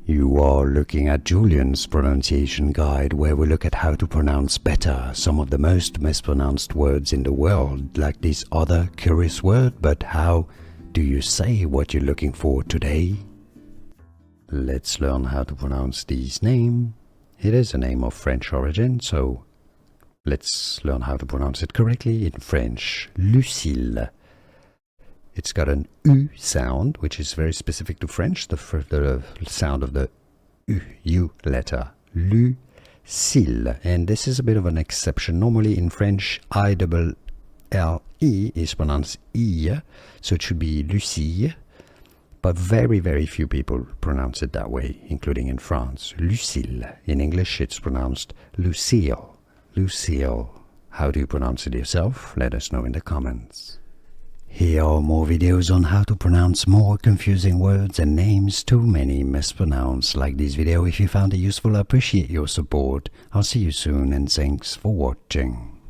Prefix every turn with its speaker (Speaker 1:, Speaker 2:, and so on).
Speaker 1: You are looking at Julian's pronunciation guide, where we look at how to pronounce better some of the most mispronounced words in the world, like this other curious word. But how do you say what you're looking for today? Let's learn how to pronounce this name. It is a name of French origin, so let's learn how to pronounce it correctly in French. Lucille. It's got an U sound, which is very specific to French, the sound of the U letter. Lucille. And this is a bit of an exception. Normally in French, I-double-L-E is pronounced E, so it should be Lucie. But very, very few people pronounce it that way, including in France. Lucille. In English, it's pronounced Lucille. Lucille. How do you pronounce it yourself? Let us know in the comments. Here are more videos on how to pronounce more confusing words and names too many mispronounced. Like this video if you found it useful. I appreciate your support. I'll see you soon and thanks for watching.